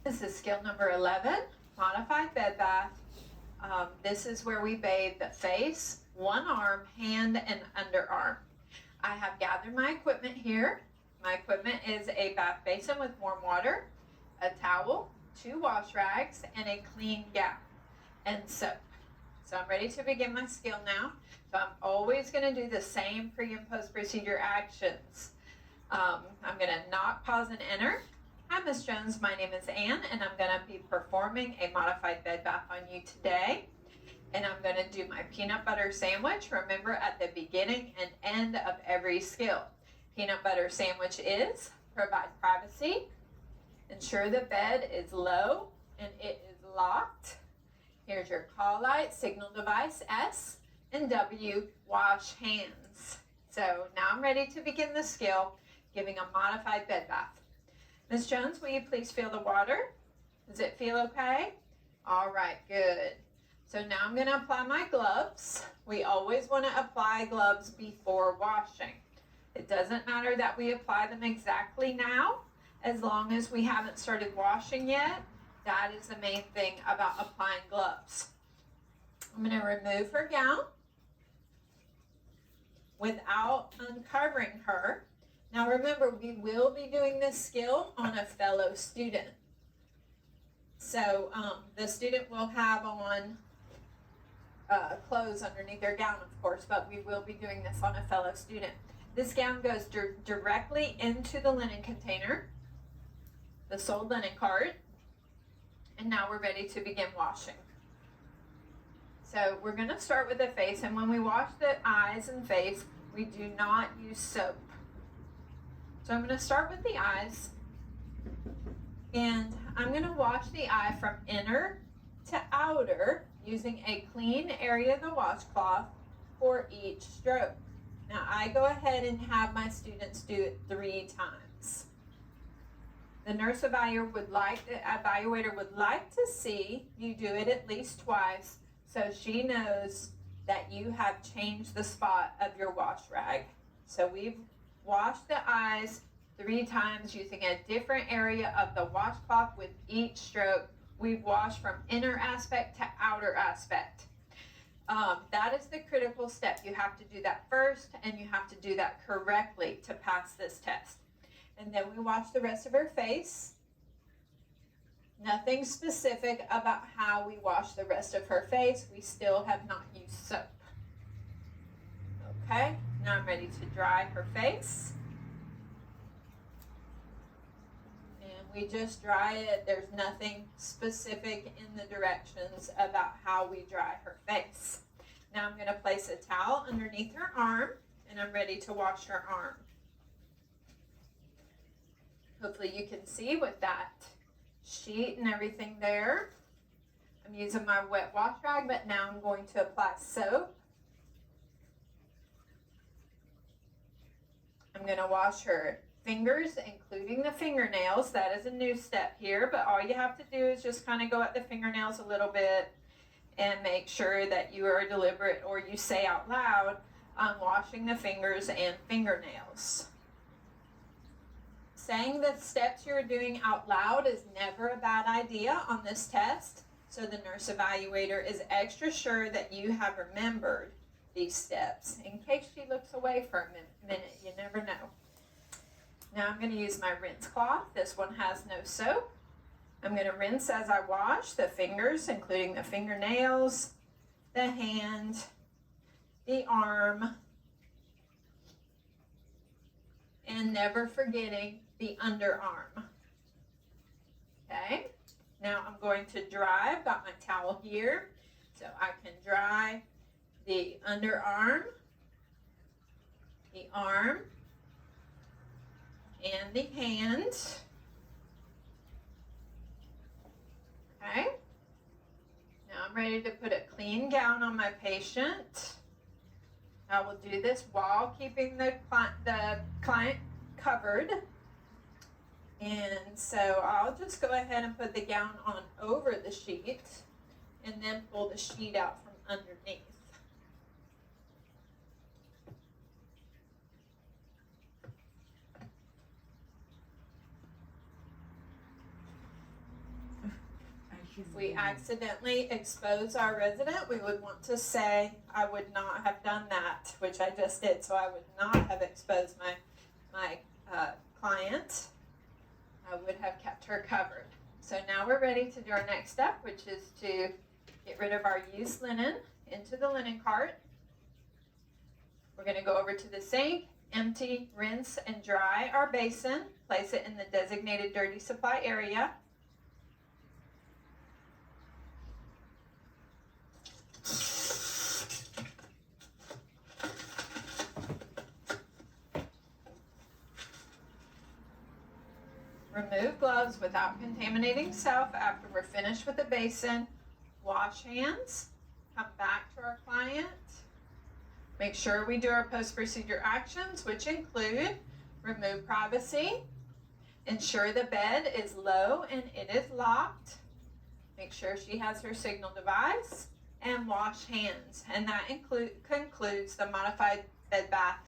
This is skill number 11, modified bed bath. This is where we bathe the face, one arm, hand, and underarm. I have gathered my equipment here. My equipment is a bath basin with warm water, a towel, 2 wash rags, and a clean gown, and soap. So I'm ready to begin my skill now. So I'm always going to do the same pre and post procedure actions. I'm going to knock, pause, and enter. Hi, Miss Jones. My name is Ann, and I'm going to be performing a modified bed bath on you today. And I'm going to do my peanut butter sandwich. Remember, at the beginning and end of every skill. Peanut butter sandwich is provide privacy, ensure the bed is low and it is locked. Here's your call light, signal device S, and W, wash hands. So now I'm ready to begin the skill, giving a modified bed bath. Ms. Jones, will you please feel the water? Does it feel okay? All right, good. So now I'm going to apply my gloves. We always want to apply gloves before washing. It doesn't matter that we apply them exactly now, as long as we haven't started washing yet. That is the main thing about applying gloves. I'm going to remove her gown without uncovering her. Now remember, we will be doing this skill on a fellow student. So the student will have on clothes underneath their gown, of course, but we will be doing this on a fellow student. This gown goes directly into the linen container, the sold linen cart, and now we're ready to begin washing. So we're going to start with the face, and when we wash the eyes and face, we do not use soap. So I'm going to start with the eyes, and I'm going to wash the eye from inner to outer using a clean area of the washcloth for each stroke. Now I go ahead and have my students do it 3 times. The nurse evaluator would like to see you do it at least twice so she knows that you have changed the spot of your wash rag. So we've washed the eyes 3 times using a different area of the washcloth with each stroke. We've washed from inner aspect to outer aspect. That is the critical step. You have to do that first, and you have to do that correctly to pass this test. And then we wash the rest of her face. Nothing specific about how we wash the rest of her face. We still have not used soap. Okay, now I'm ready to dry her face. And we just dry it. There's nothing specific in the directions about how we dry her face. Now I'm going to place a towel underneath her arm, and I'm ready to wash her arm. Hopefully you can see with that sheet and everything there. I'm using my wet wash rag, but now I'm going to apply soap. I'm going to wash her fingers, including the fingernails. That is a new step here, but all you have to do is just kind of go at the fingernails a little bit and make sure that you are deliberate, or you say out loud, I'm washing the fingers and fingernails. Saying the steps you're doing out loud is never a bad idea on this test, so the nurse evaluator is extra sure that you have remembered these steps in case she looks away for a minute. You never know. Now I'm going to use my rinse cloth. This one has no soap. I'm going to rinse as I wash the fingers, including the fingernails, the hand, the arm, and never forgetting the underarm. Okay, now I'm going to dry. I've got my towel here, so I can dry the underarm, the arm, and the hand. Okay, now I'm ready to put a clean gown on my patient. I will do this while keeping the client covered. And so I'll just go ahead and put the gown on over the sheet and then pull the sheet out from underneath. If we accidentally expose our resident, we would want to say, I would not have done that, which I just did. So I would not have exposed my client. I would have kept her covered. So now we're ready to do our next step, which is to get rid of our used linen into the linen cart. We're going to go over to the sink, empty, rinse, and dry our basin. Place it in the designated dirty supply area. Remove gloves without contaminating self after we're finished with the basin. Wash hands. Come back to our client. Make sure we do our post-procedure actions, which include remove privacy, ensure the bed is low and it is locked, make sure she has her signal device, and wash hands. And that concludes the modified bed bath